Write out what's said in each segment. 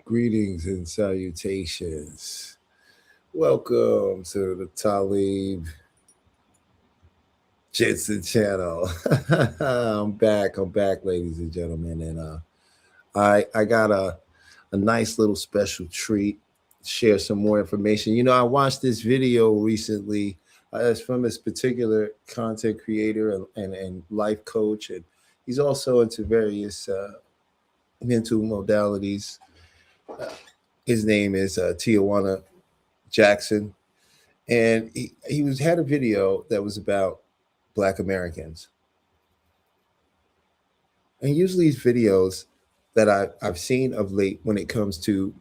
Greetings and salutations. Welcome to the Talib Jensen channel. I'm back, ladies and gentlemen. And I got a nice little special treat. Share some more information. I watched this video recently. It's from this particular content creator and life coach. And he's also into various mental modalities. His name is Tijuana Jackson, and he had a video that was about Black Americans. And usually these videos that I've seen of late when it comes to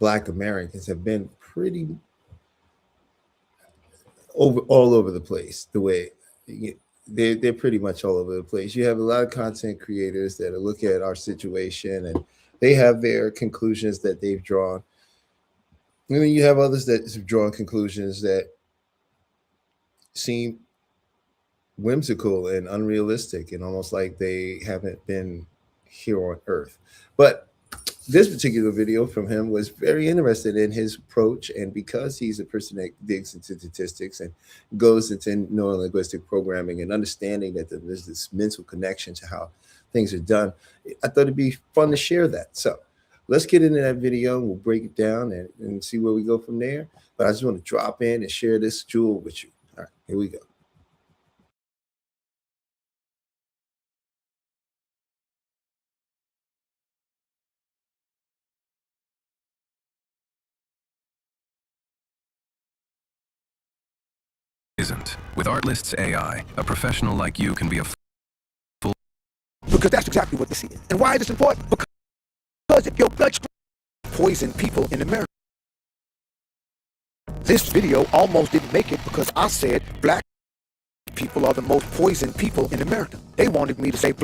Black Americans have been pretty all over the place. The way they're pretty much all over the place. You have a lot of content creators that look at our situation and they have their conclusions that they've drawn. And then you have others that have drawn conclusions that seem whimsical and unrealistic and almost like they haven't been here on Earth. But this particular video from him was very interested in his approach. And because he's a person that digs into statistics and goes into neurolinguistic programming and understanding that there's this mental connection to how things are done, I thought it'd be fun to share that. So let's get into that video and we'll break it down and see where we go from there. But I just want to drop in and share this jewel with you. All right, here we go. Isn't. With Artlist's AI, a professional like you can be a full... Because that's exactly what this is. And why is this important? Because if your bloodstream poison people in America. This video almost didn't make it because I said black people are the most poisoned people in America. They wanted me to say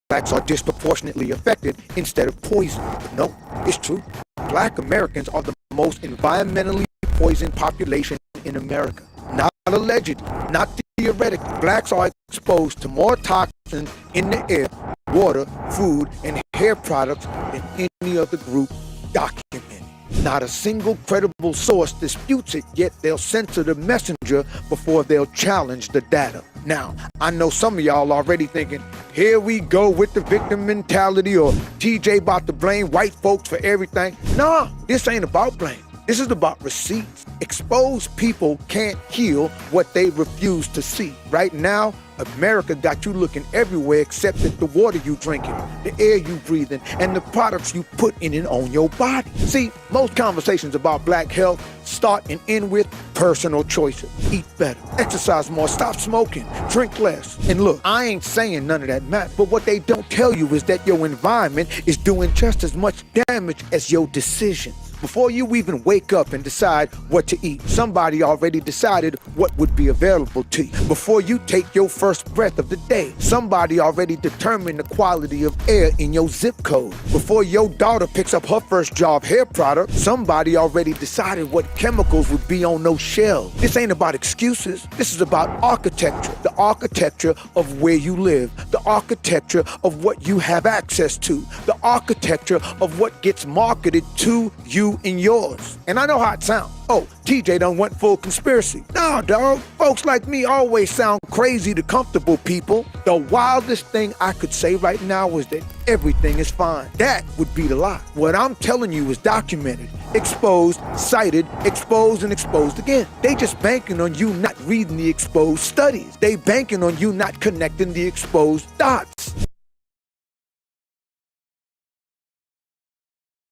blacks are disproportionately affected instead of poisoned. But no, it's true. Black Americans are the most environmentally poisoned population in America. Not alleged, not theoretically. Blacks are exposed to more toxins in the air, water, food, and hair products than any other group documented. Not a single credible source disputes it, yet they'll censor the messenger before they'll challenge the data. Now, I know some of y'all already thinking, here we go with the victim mentality, or TJ about to blame white folks for everything. Nah, this ain't about blame. This is about receipts. Exposed people can't heal what they refuse to see. Right now, America got you looking everywhere except at the water you drinking, the air you breathing, and the products you put in and on your body. See, most conversations about black health start and end with personal choices. Eat better, exercise more, stop smoking, drink less. And look, I ain't saying none of that matters, but what they don't tell you is that your environment is doing just as much damage as your decisions. Before you even wake up and decide what to eat, somebody already decided what would be available to you. Before you take your first breath of the day, somebody already determined the quality of air in your zip code. Before your daughter picks up her first job hair product, somebody already decided what chemicals would be on those shelves. This ain't about excuses. This is about architecture. The architecture of where you live. The architecture of what you have access to. The architecture of what gets marketed to you and yours. And I know how it sounds. Oh, TJ done went full conspiracy. No, dog. Folks like me always sound crazy to comfortable people. The wildest thing I could say right now is that everything is fine. That would be the lie. What I'm telling you is documented, exposed, cited, exposed, and exposed again. They just banking on you not reading the exposed studies. They banking on you not connecting the exposed dots.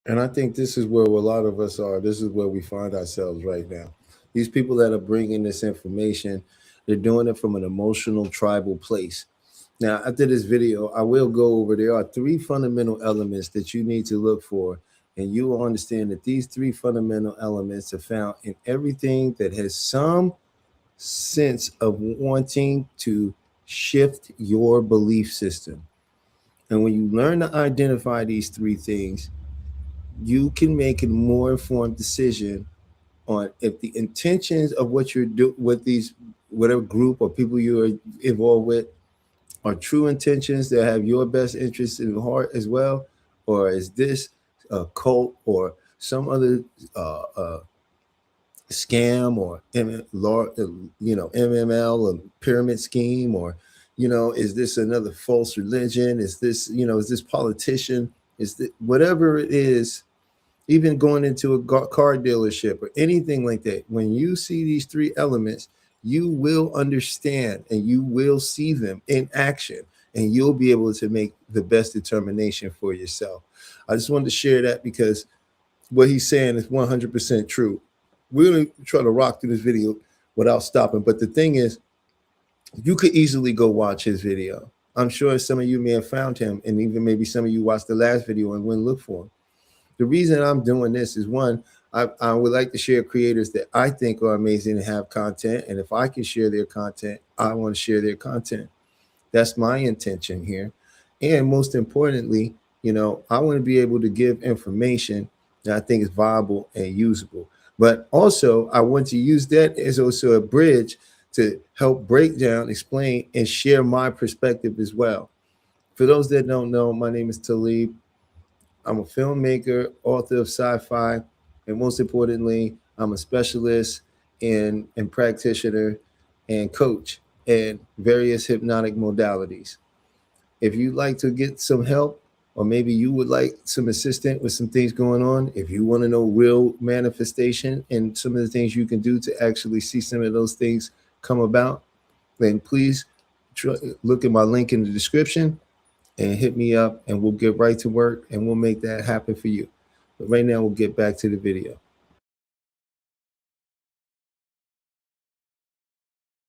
And I think this is where a lot of us are. This is where we find ourselves right now. These people that are bringing this information, they're doing it from an emotional, tribal place. Now, after this video, I will go over, there are 3 fundamental elements that you need to look for. And you will understand that these 3 fundamental elements are found in everything that has some sense of wanting to shift your belief system. And when you learn to identify these 3 things, you can make a more informed decision on if the intentions of what you're doing with these, whatever group or people you're involved with, are true intentions that have your best interests in heart as well, or is this a cult or some other scam or MML or pyramid scheme, or is this another false religion? Is this is this politician? Is this whatever it is? Even going into a car dealership or anything like that, when you see these three elements, you will understand and you will see them in action, and you'll be able to make the best determination for yourself. I just wanted to share that because what he's saying is 100% true. We're going to try to rock through this video without stopping. But the thing is, you could easily go watch his video. I'm sure some of you may have found him, and even maybe some of you watched the last video and went look for him. The reason I'm doing this is, one, I would like to share creators that I think are amazing and have content. And if I can share their content, I want to share their content. That's my intention here. And most importantly, I want to be able to give information that I think is viable and usable. But also, I want to use that as also a bridge to help break down, explain, and share my perspective as well. For those that don't know, my name is Talib. I'm a filmmaker, author of sci-fi, and most importantly, I'm a specialist and practitioner and coach in various hypnotic modalities. If you'd like to get some help, or maybe you would like some assistance with some things going on, if you want to know real manifestation and some of the things you can do to actually see some of those things come about, then please look at my link in the description and hit me up, and we'll get right to work and we'll make that happen for you. But right now, we'll get back to the video.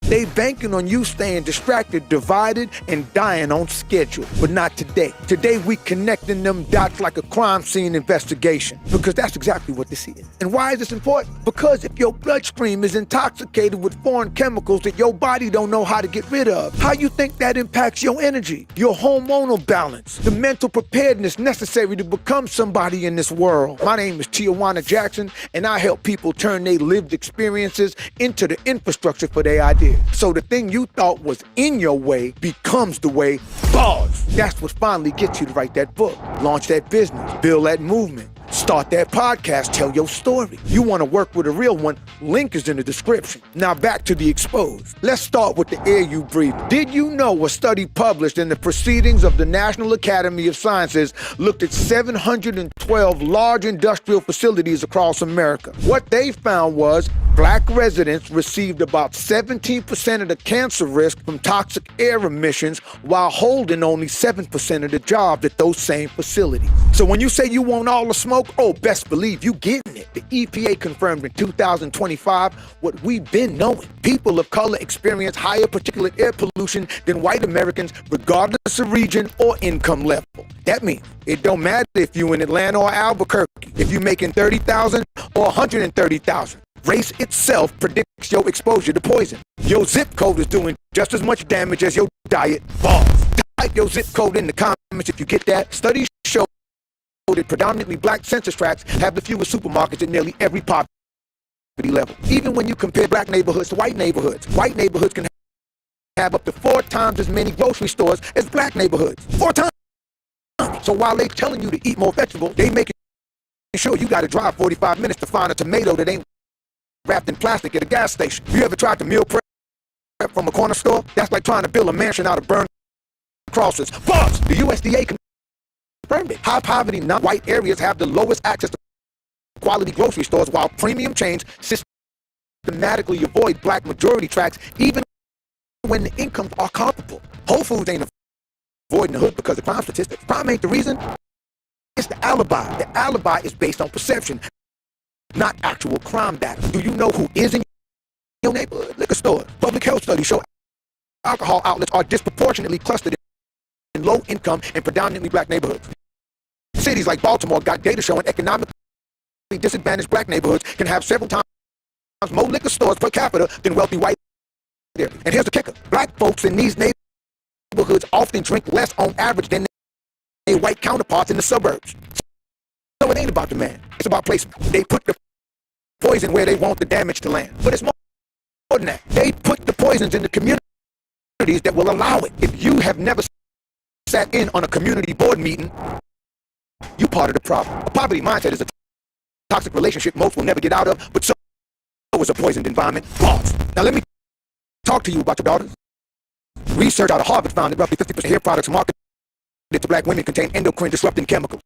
They banking on you staying distracted, divided, and dying on schedule. But not today. Today, we connecting them dots like a crime scene investigation. Because that's exactly what this is. And why is this important? Because if your bloodstream is intoxicated with foreign chemicals that your body don't know how to get rid of, how you think that impacts your energy, your hormonal balance, the mental preparedness necessary to become somebody in this world? My name is Tijuana Jackson, and I help people turn their lived experiences into the infrastructure for their ideas. So the thing you thought was in your way becomes the way. Bars! That's what finally gets you to write that book, launch that business, build that movement, start that podcast, tell your story. You want to work with a real one, link is in the description. Now back to the exposed. Let's start with the air you breathe. Did you know a study published in the Proceedings of the National Academy of Sciences looked at 712 large industrial facilities across America? What they found was Black residents received about 17% of the cancer risk from toxic air emissions while holding only 7% of the jobs at those same facilities. So when you say you want all the smoke, oh, best believe you getting it. The EPA confirmed in 2025 what we've been knowing. People of color experience higher particulate air pollution than white Americans, regardless of region or income level. That means it don't matter if you in Atlanta or Albuquerque, if you making 30,000 or 130,000. Race itself predicts your exposure to poison. Your zip code is doing just as much damage as your diet. Balls. Type your zip code in the comments if you get that. Studies show that predominantly black census tracts have the fewest supermarkets at nearly every poverty level. Even when you compare black neighborhoods to white neighborhoods can have up to 4 times as many grocery stores as black neighborhoods. 4 times. So while they telling you to eat more vegetables, they making sure you got to drive 45 minutes to find a tomato that ain't wrapped in plastic at a gas station. You ever tried to meal prep from a corner store? That's like trying to build a mansion out of burned crosses. Boss! The USDA confirmed it. High poverty, non-white areas have the lowest access to quality grocery stores, while premium chains systematically avoid black majority tracts even when the incomes are comparable. Whole Foods ain't avoiding the hood because of crime statistics. Crime ain't the reason. It's the alibi. The alibi is based on perception, not actual crime data. Do you know who is in your neighborhood? Liquor stores. Public health studies show alcohol outlets are disproportionately clustered in low-income and predominantly black neighborhoods. Cities like Baltimore got data showing economically disadvantaged black neighborhoods can have several times more liquor stores per capita than wealthy white areas. And here's the kicker. Black folks in these neighborhoods often drink less on average than their white counterparts in the suburbs. So it ain't about demand. It's about placement. They put the poison where they want the damage to land. But it's more than that. They put the poisons in the communities that will allow it. If you have never sat in on a community board meeting You part of the problem. A poverty mindset is a toxic relationship most will never get out of, but so is a poisoned environment. Pause. Now let me talk to you about your daughters. Research out of Harvard found that roughly 50% of hair products marketed to black women contain endocrine disrupting chemicals,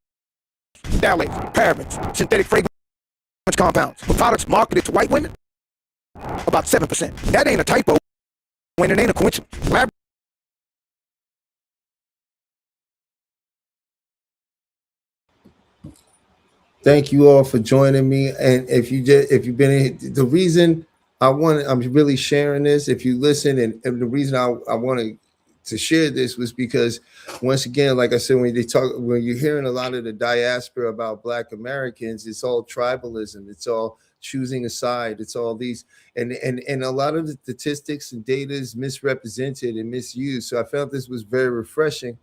phthalates, parabens, synthetic fragrance compounds. But products marketed to white women, about 7%. That ain't a typo, and it ain't a coincidence. Lab Thank you all for joining me. And if you've been in, the reason I'm really sharing this. If you listen, and the reason I wanted to share this was because, once again, like I said, when you're hearing a lot of the diaspora about Black Americans, it's all tribalism. It's all choosing a side. It's all these, and a lot of the statistics and data is misrepresented and misused. So I felt this was very refreshing,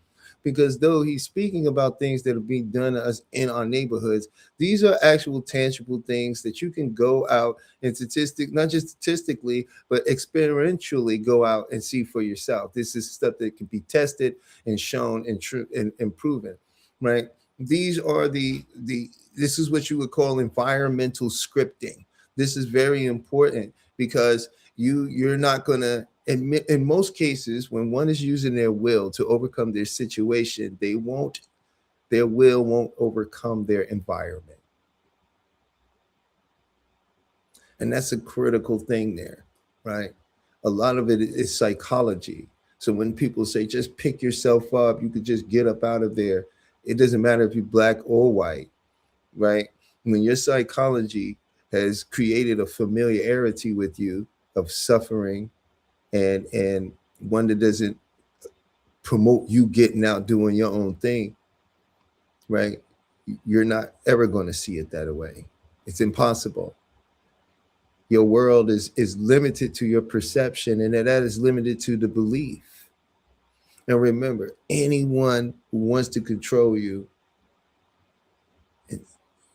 because though he's speaking about things that are being done to us in our neighborhoods, these are actual tangible things that you can go out and not just statistically, but experientially go out and see for yourself. This is stuff that can be tested and shown and proven, right? These are this is what you would call environmental scripting. This is very important, because you're not going to admit, in most cases, when one is using their will to overcome their situation, their will won't overcome their environment. And that's a critical thing there, right? A lot of it is psychology. So when people say, just pick yourself up, you could just get up out of there. It doesn't matter if you're Black or white, right? When your psychology has created a familiarity with you of suffering, and one that doesn't promote you getting out doing your own thing, right? You're not ever going to see it that way. It's impossible. Your world is limited to your perception, and that is limited to the belief. And remember, anyone who wants to control you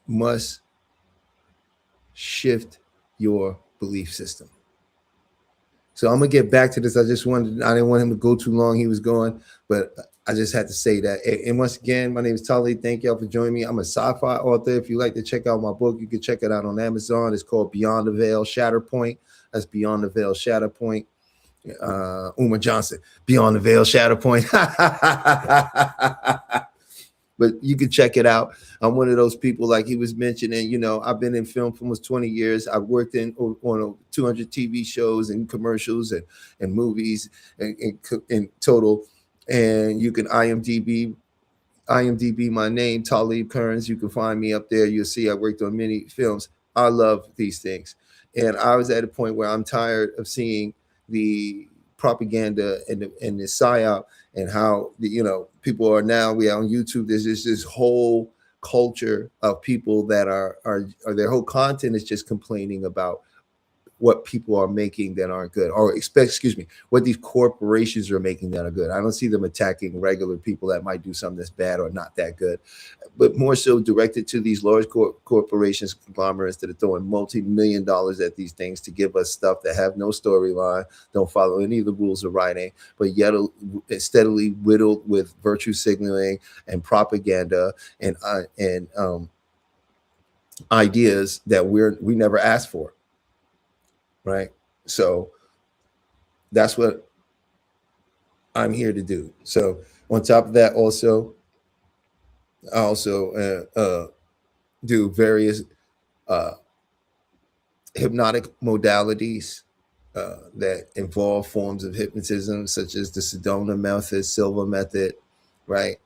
must shift your belief system. So I'm gonna get back to this. I didn't want him to go too long. He was going, but I just had to say that. And once again, my name is Tali. Thank y'all for joining me. I'm a sci-fi author. If you like to check out my book, you can check it out on Amazon. It's called Beyond the Veil Shatterpoint. That's Beyond the Veil Shatterpoint. Uma Johnson, Beyond the Veil Shatterpoint. But you can check it out. I'm one of those people, like he was mentioning, I've been in film for almost 20 years. I've worked on 200 TV shows and commercials and movies in total. And you can IMDb my name, Talib Kearns. You can find me up there. You'll see I worked on many films. I love these things. And I was at a point where I'm tired of seeing the propaganda and the psyop, and how people are now, we are on YouTube. There's just this whole culture of people that are their whole content is just complaining about what people are making that aren't good, or what these corporations are making that are good. I don't see them attacking regular people that might do something that's bad or not that good, but more so directed to these large corporations, conglomerates that are throwing multi-million dollars at these things to give us stuff that have no storyline, don't follow any of the rules of writing, but yet steadily whittled with virtue signaling and propaganda and ideas that we never asked for. Right. So that's what I'm here to do. So on top of that, I also do various hypnotic modalities that involve forms of hypnotism, such as the Sedona method, Silva method, right?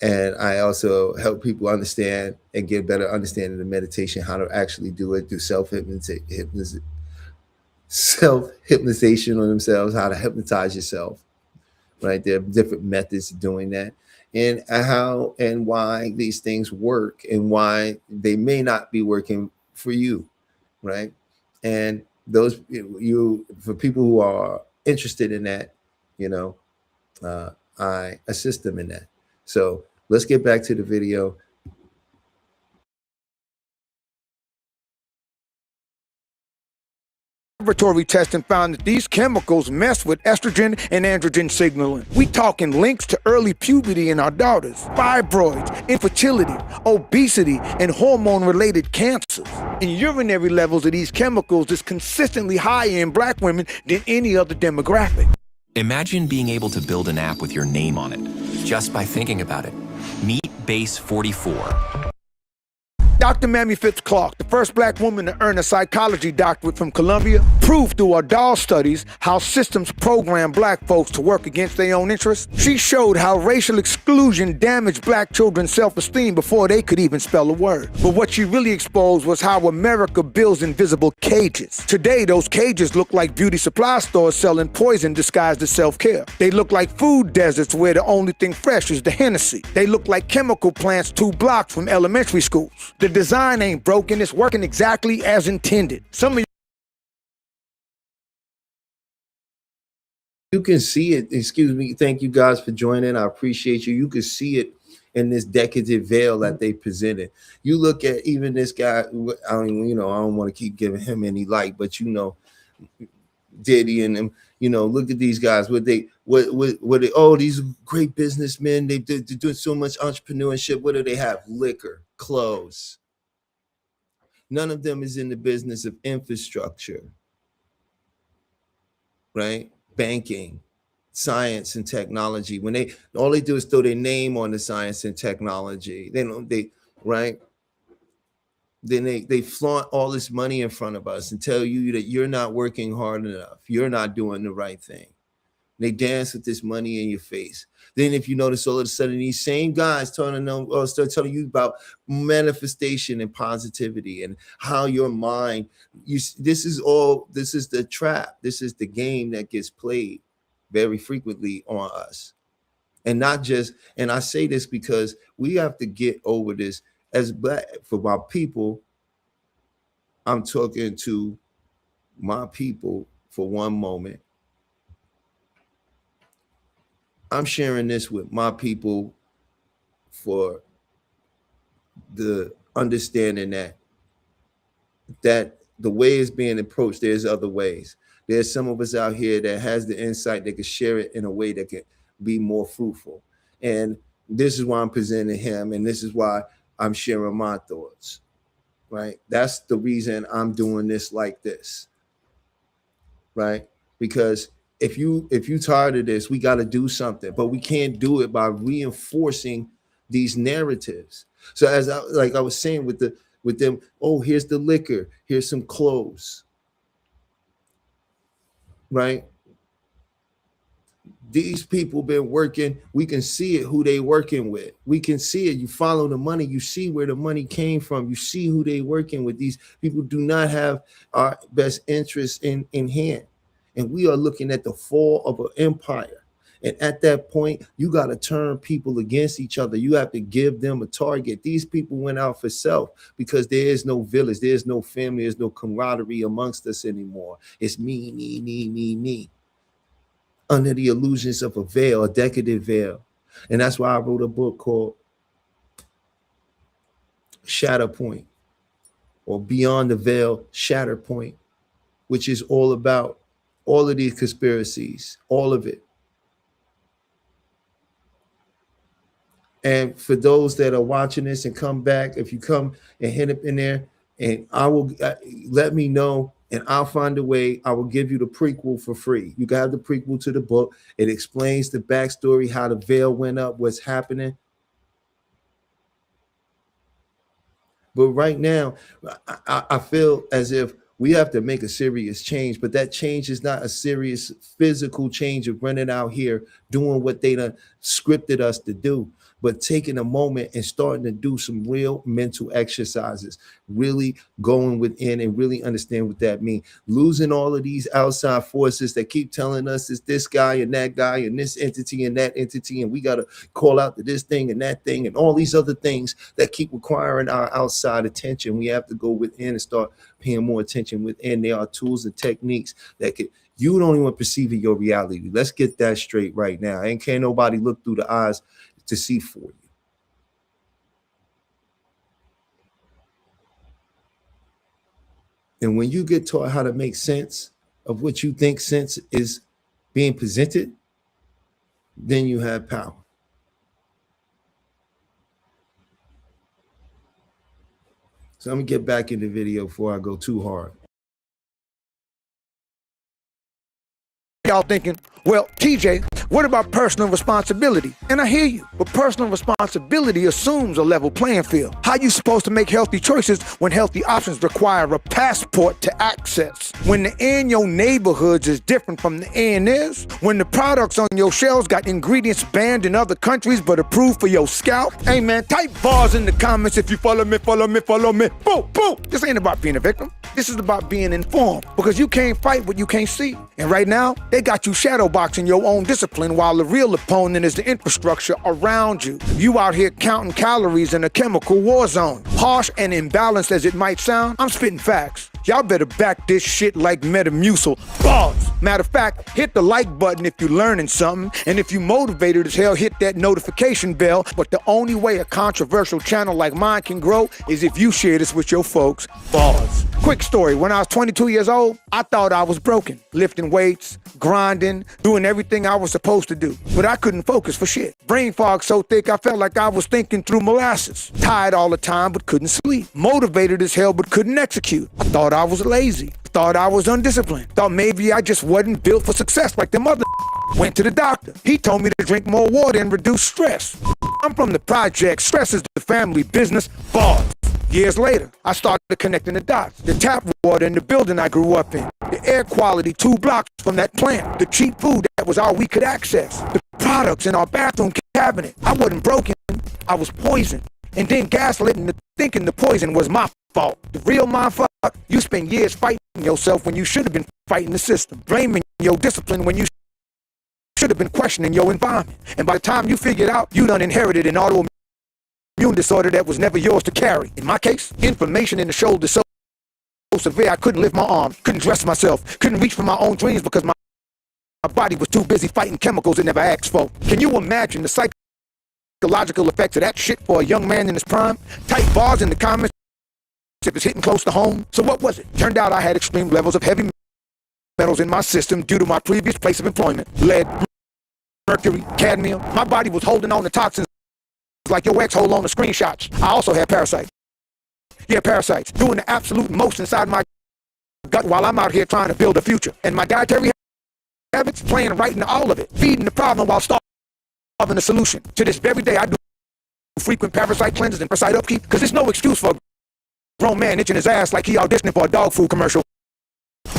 And I also help people understand and get a better understanding of meditation, how to actually do it, do self-hypnotization on themselves, how to hypnotize yourself, right? There are different methods of doing that, and how and why these things work and why they may not be working for you, right? And those, for people who are interested in that, I assist them in that. So let's get back to the video. Laboratory testing found that these chemicals mess with estrogen and androgen signaling. We talking links to early puberty in our daughters, fibroids, infertility, obesity, and hormone-related cancers. And urinary levels of these chemicals is consistently higher in black women than any other demographic. Imagine being able to build an app with your name on it, just by thinking about it. Meet Base 44. Dr. Mamie Fitz-Clark, the first black woman to earn a psychology doctorate from Columbia, proved through our doll studies how systems program black folks to work against their own interests. She showed how racial exclusion damaged black children's self-esteem before they could even spell a word. But what she really exposed was how America builds invisible cages. Today, those cages look like beauty supply stores selling poison disguised as self-care. They look like food deserts where the only thing fresh is the Hennessy. They look like chemical plants 2 blocks from elementary schools. The design ain't broken, it's working exactly as intended. Some of you can see it. Excuse me. Thank you guys for joining. I appreciate you. You can see it in this decadent veil that they presented. You look at even this guy. I don't want to keep giving him any light, but Diddy and them. Look at these guys. Oh, these great businessmen. They're doing so much entrepreneurship. What do they have? Liquor, clothes. None of them is in the business of infrastructure, right? Banking, science and technology. When all they do is throw their name on the science and technology. Right? Then they flaunt all this money in front of us and tell you that you're not working hard enough. You're not doing the right thing. They dance with this money in your face. Then if you notice, all of a sudden, these same guys start telling you about manifestation and positivity and how your mind, this is the trap. This is the game that gets played very frequently on us. And not just, and I say this because we have to get over this as black, for my people. I'm talking to my people for one moment. I'm sharing this with my people for the understanding that the way it's being approached, there's other ways. There's some of us out here that has the insight that can share it in a way that can be more fruitful. And this is why I'm presenting him, and this is why I'm sharing my thoughts, right? That's the reason I'm doing this like this, right? Because if you tired of this, we got to do something, but we can't do it by reinforcing these narratives. So as I was saying with them, oh, here's the liquor, here's some clothes, right? These people been working. We can see it, who they working with. We can see it. You follow the money. You see where the money came from. You see who they working with. These people do not have our best interests in hand. And we are looking at the fall of an empire. And at that point, you got to turn people against each other. You have to give them a target. These people went out for self because there is no village. There's no family. There's no camaraderie amongst us anymore. It's me, me, me, me, me. Under the illusions of a veil, a decadent veil. And that's why I wrote a book called Shatter Point, or Beyond the Veil, Shatter Point, which is all about all of these conspiracies, all of it. And for those that are watching this and come back, if you come and hit up in there, and I will let me know, and I'll find a way. I will give you the prequel for free. You can have the prequel to the book. It explains the backstory, how the veil went up, what's happening. But right now, I feel as if we have to make a serious change, but that change is not a serious physical change of running out here doing what they done scripted us to do, but taking a moment and starting to do some real mental exercises, really going within and really understand what that means. Losing all of these outside forces that keep telling us it's this guy and that guy and this entity and that entity, and we got to call out to this thing and that thing and all these other things that keep requiring our outside attention. We have to go within and start paying more attention within. There are tools and techniques that you don't even perceive in your reality. Let's get that straight right now. And can't nobody look through the eyes to see for you. And when you get taught how to make sense of what you think sense is being presented, then you have power. So I'm gonna get back in the video before I go too hard. Y'all thinking, well, TJ, what about personal responsibility? And I hear you, but personal responsibility assumes a level playing field. How you supposed to make healthy choices when healthy options require a passport to access? When the air in your neighborhoods is different from the air in theirs? When the products on your shelves got ingredients banned in other countries but approved for your scalp? Hey man, type bars in the comments if you follow me, follow me, follow me. Boom, boom. This ain't about being a victim. This is about being informed, because you can't fight what you can't see. And right now, they got you shadowboxing your own discipline while the real opponent is the infrastructure around you. You out here counting calories in a chemical war zone. Harsh and imbalanced as it might sound, I'm spitting facts. Y'all better back this shit like Metamucil. Bars. Matter of fact, hit the like button if you're learning something, and if you motivated as hell, hit that notification bell. But the only way a controversial channel like mine can grow is if you share this with your folks. Bars. Quick story, when I was 22 years old, I thought I was broken. Lifting weights, grinding, doing everything I was supposed to do. But I couldn't focus for shit. Brain fog so thick I felt like I was thinking through molasses. Tired all the time but couldn't sleep. Motivated as hell but couldn't execute. I thought I was lazy. Thought I was undisciplined. Thought maybe I just wasn't built for success like them other. Went to the doctor. He told me to drink more water and reduce stress. I'm from the project. Stress is the family business. Bars. Years later, I started connecting the dots. The tap water in the building I grew up in. The air quality 2 blocks from that plant. The cheap food that was all we could access. The products in our bathroom cabinet. I wasn't broken. I was poisoned. And then gaslit into thinking the poison was my fault. The real mindfuck, you spend years fighting yourself when you should have been fighting the system. Blaming your discipline when you should have been questioning your environment. And by the time you figured out, you done inherited an autoimmune disorder that was never yours to carry. In my case, inflammation in the shoulder so severe I couldn't lift my arm, couldn't dress myself, couldn't reach for my own dreams because my body was too busy fighting chemicals it never asked for. Can you imagine the psychological effects of that shit for a young man in his prime? Type bars in the comments if it's hitting close to home. So what was it? Turned out I had extreme levels of heavy metals in my system due to my previous place of employment. Lead, mercury, cadmium. My body was holding on to toxins like your ex hold on to screenshots. I also had parasites. Yeah, parasites. Doing the absolute most inside my gut while I'm out here trying to build a future. And my dietary habits playing right into all of it. Feeding the problem while starving the solution. To this very day, I do frequent parasite cleanses and parasite upkeep because there's no excuse for a grown man itching his ass like he auditioning for a dog food commercial.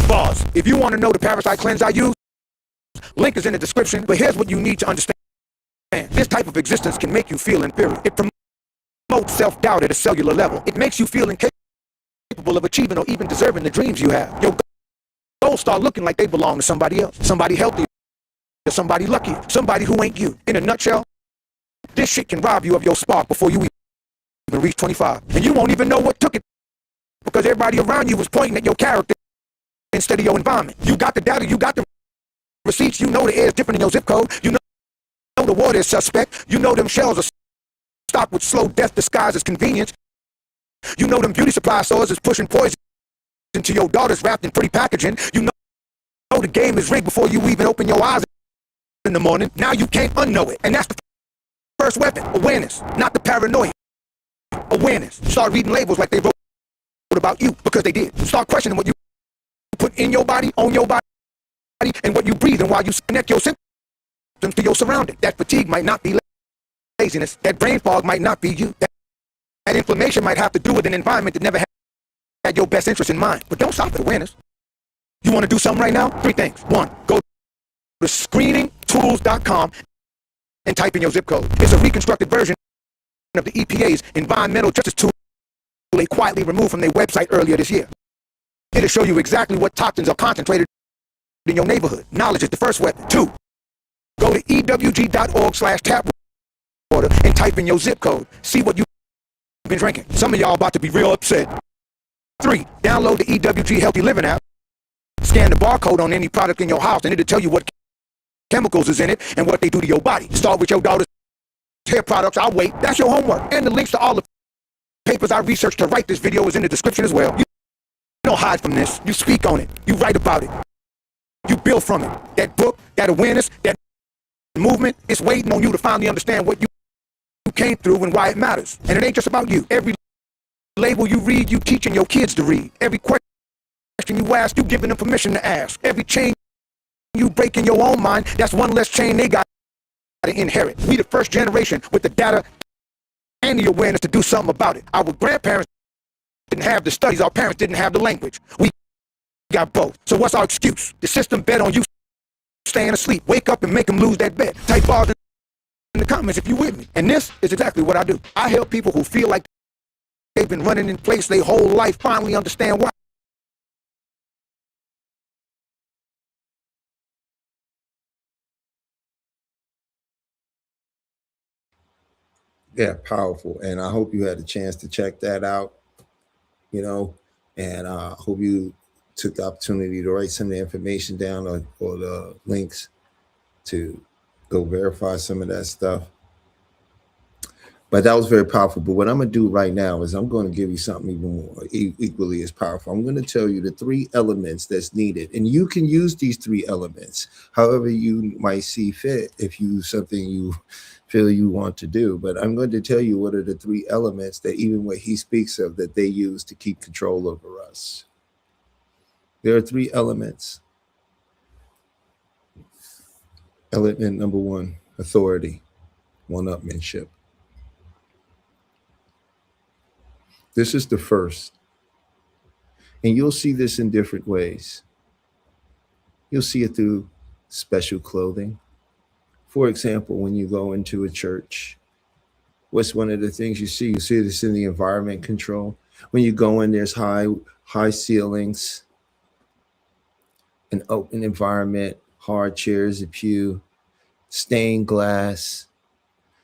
Bars. If you want to know the parasite cleanse I use, link is in the description, but here's what you need to understand. This type of existence can make you feel inferior. It promotes self-doubt at a cellular level. It makes you feel incapable of achieving or even deserving the dreams you have. Your goals start looking like they belong to somebody else. Somebody healthy, or somebody lucky, somebody who ain't you. In a nutshell, this shit can rob you of your spark before you even reach 25. And you won't even know what took it because everybody around you was pointing at your character instead of your environment. You got the data, you got the receipts, you know the air is different in your zip code, you know the water is suspect, you know them shells are stocked with slow death disguised as convenience, you know them beauty supply stores is pushing poison into your daughters wrapped in pretty packaging, you know the game is rigged before you even open your eyes in the morning. Now you can't unknow it, and that's the first weapon. Awareness, not the paranoia. Awareness. Start reading labels like they wrote about you because they did. Start questioning what you put in your body, on your body, and what you breathe, and while you connect your symptoms to your surroundings. That fatigue might not be laziness. That brain fog might not be you. That inflammation might have to do with an environment that never had your best interest in mind. But don't stop at awareness. You want to do something right now? 3 things. 1, go to screeningtools.com and type in your zip code. It's a reconstructed version of the EPA's environmental justice tool they quietly removed from their website earlier this year. It'll show you exactly what toxins are concentrated in your neighborhood. Knowledge is the first weapon. 2, go to ewg.org/tapwater and type in your zip code. See what you've been drinking. Some of y'all about to be real upset. 3, download the EWG Healthy Living app. Scan the barcode on any product in your house and it'll tell you what chemicals is in it and what they do to your body. Start with your daughter's hair products. I'll wait. That's your homework. And the links to all the papers I researched to write this video is in the description as well. You don't hide from this. You speak on it. You write about it. You build from it. That book, that awareness, that movement, it's waiting on you to finally understand what you came through and why it matters. And it ain't just about you. Every label you read, you teaching your kids to read. Every question you ask, you giving them permission to ask. Every chain you break in your own mind, that's one less chain they got to inherit. We the first generation with the data and the awareness to do something about it. Our grandparents didn't have the studies, our parents didn't have the language. We got both. So what's our excuse? The system bet on you staying asleep. Wake up and make them lose that bet. Type bars in the comments if you with me. And this is exactly what I do. I help people who feel like they've been running in place their whole life finally understand why. Yeah, powerful. And I hope you had a chance to check that out, and I hope you took the opportunity to write some of the information down or the links to go verify some of that stuff. But that was very powerful. But what I'm going to do right now is I'm going to give you something even more equally as powerful. I'm going to tell you the 3 elements that's needed. And you can use these 3 elements however you might see fit if you something you feel you want to do. But I'm going to tell you what are the 3 elements that even what he speaks of that they use to keep control over us. There are 3 elements. Element number 1, authority, one-upmanship. This is the first. And you'll see this in different ways. You'll see it through special clothing. For example, when you go into a church, what's one of the things you see? You see this in the environment control. When you go in, there's high ceilings, an open environment, hard chairs, a pew, stained glass,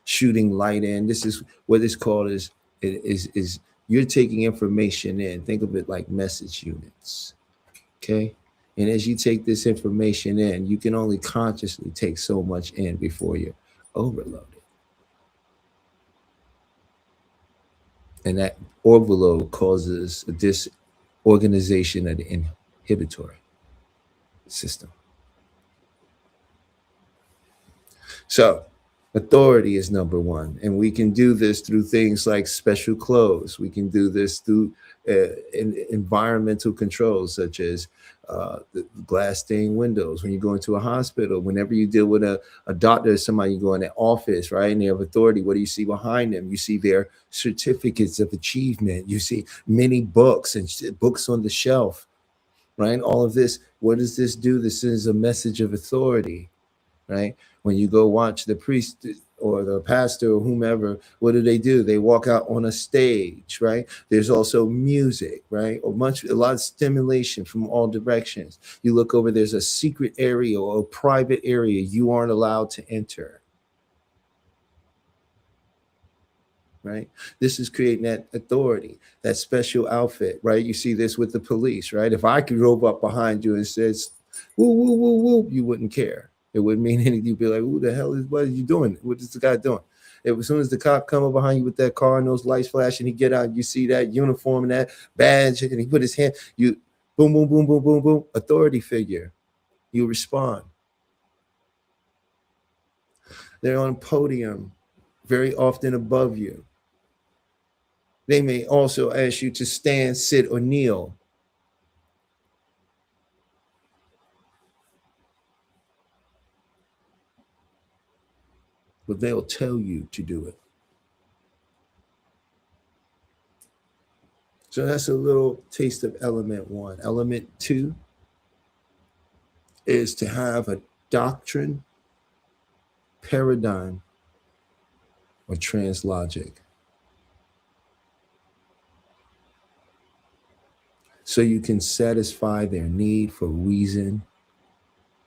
shooting light in. This is what it's called is you're taking information in. Think of it like message units, okay? And as you take this information in, you can only consciously take so much in before you're overloaded. And that overload causes a disorganization of the inhibitory system. So authority is number 1. And we can do this through things like special clothes. We can do this through environmental controls, such as the glass stained windows. When you go into a hospital, whenever you deal with a doctor or somebody, you go in their office, right? And they have authority. What do you see behind them? You see their certificates of achievement. You see many books and books on the shelf, right? All of this. What does this do? This is a message of authority, right? When you go watch the priest or the pastor or whomever, what do? They walk out on a stage, right? There's also music, right? A lot of stimulation from all directions. You look over, there's a secret area or a private area you aren't allowed to enter, right? This is creating that authority, that special outfit, right? You see this with the police, right? If I could drove up behind you and says, woo, woo, woo, woo, you wouldn't care. It wouldn't mean anything. You'd be like, who the hell what are you doing? What is the guy doing? As soon as the cop come up behind you with that car and those lights flashing, he get out, you see that uniform and that badge, and he put his hand, you boom, boom, boom, boom, boom, boom, authority figure. You respond. They're on a podium, very often above you. They may also ask you to stand, sit, or kneel. But they'll tell you to do it. So that's a little taste of element 1. Element 2 is to have a doctrine, paradigm, or translogic. So you can satisfy their need for reason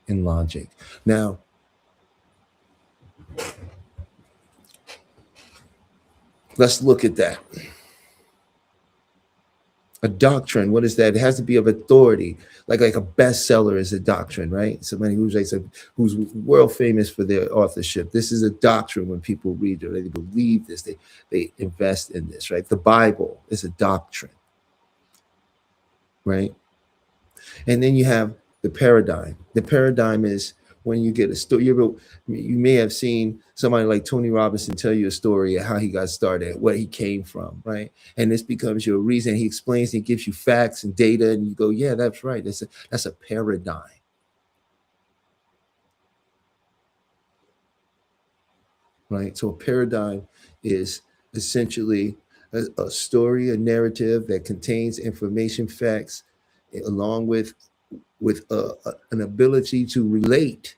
and logic. Now, let's look at that. A doctrine, what is that? It has to be of authority. Like a bestseller is a doctrine, right? Somebody who's world famous for their authorship. This is a doctrine when people read it. They believe this. They invest in this, right? The Bible is a doctrine, right? And then you have The paradigm. The paradigm is when you get a story. You may have seen somebody like Tony Robinson tell you a story of how he got started, where he came from, right? And this becomes your reason. He explains, he gives you facts and data, and you go, yeah, that's right. That's a paradigm. Right? So a paradigm is essentially a story, a narrative that contains information, facts, along with an ability to relate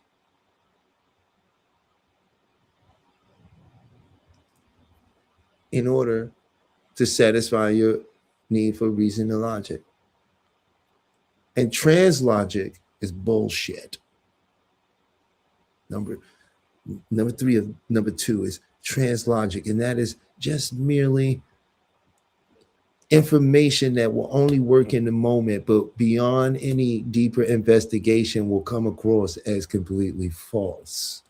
in order to satisfy your need for reason and logic. And trans logic is bullshit. Number three of number two is trans logic, and that is just merely information that will only work in the moment, but beyond any deeper investigation will come across as completely false.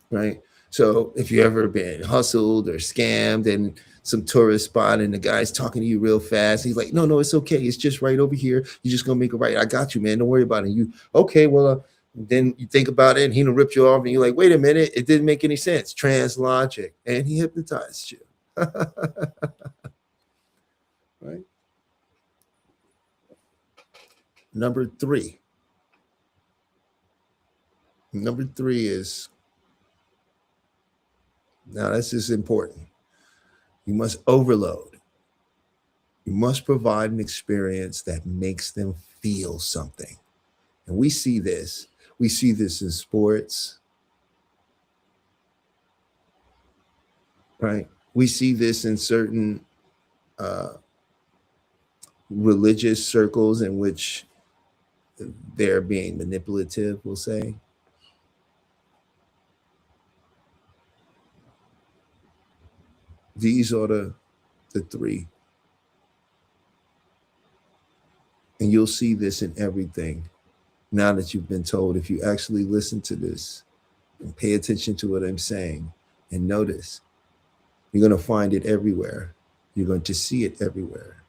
Right? So if you ever been hustled or scammed and some tourist spot and the guy's talking to you real fast, he's like, no, it's okay. It's just right over here. You're just gonna make it right. I got you, man. Don't worry about it. You okay? Well, then you think about it and he done ripped you off and you're like, wait a minute, it didn't make any sense. Trans logic. And he hypnotized you. Right? Number three is, now this is important. You must overload. You must provide an experience that makes them feel something. And we see this. We see this in sports, right? We see this in certain religious circles in which they're being manipulative, we'll say. These are the three. And you'll see this in everything. Now that you've been told, if you actually listen to this and pay attention to what I'm saying and notice, you're going to find it everywhere. You're going to see it everywhere.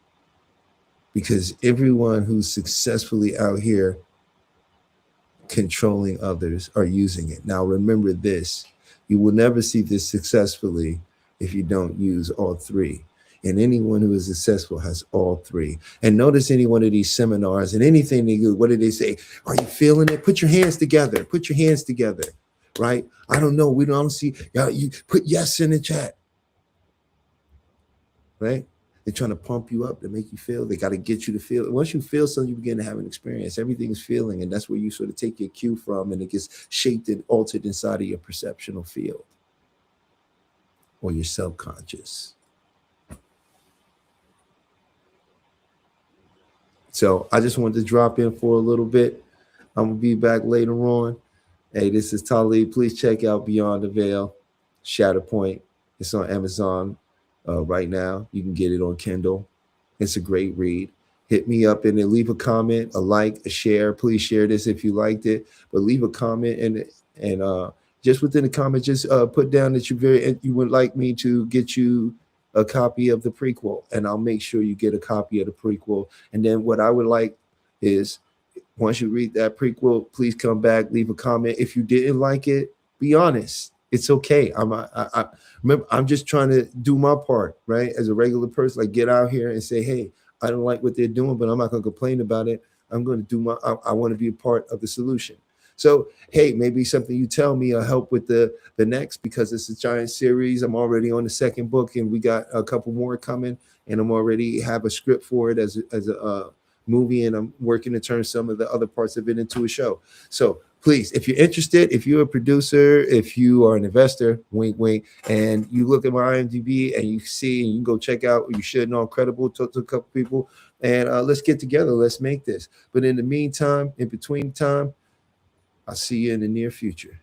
Because everyone who's successfully out here controlling others are using it. Now, remember this, you will never see this successfully if you don't use all three. And anyone who is successful has all three. And notice any one of these seminars and anything they do, what do they say? Are you feeling it? Put your hands together. Put your hands together, right? I don't know. We don't see. You put yes in the chat, right? They're trying to pump you up to make you feel. They got to get you to feel. Once you feel something, you begin to have an experience. Everything is feeling, and that's where you sort of take your cue from, and it gets shaped and altered inside of your perceptual field or your subconscious. So I just wanted to drop in for a little bit. I'm going to be back later on. Hey, this is Talib. Please check out Beyond the Veil, Shatterpoint. It's on Amazon right now. You can get it on Kindle. It's a great read. Hit me up and then leave a comment, a like, a share. Please share this if you liked it. But leave a comment and just within the comment, just put down that you would like me to get you a copy of the prequel, and I'll make sure you get a copy of the prequel. And then what I would like is, once you read that prequel, please come back, leave a comment. If you didn't like it, be honest. It's okay. I remember, I'm just trying to do my part, right? As a regular person, like get out here and say, hey, I don't like what they're doing, but I'm not going to complain about it. I'm going to do I want to be a part of the solution. So, hey, maybe something you tell me will help with the next, because it's a giant series. I'm already on the second book, and we got a couple more coming, and I'm already have a script for it as a movie, and I'm working to turn some of the other parts of it into a show. So please, if you're interested, if you're a producer, if you are an investor, wink, wink, and you look at my IMDb and you see, and you can go check out, you should know, Credible, talk to a couple people, and let's get together. Let's make this. But in the meantime, in between time, I'll see you in the near future.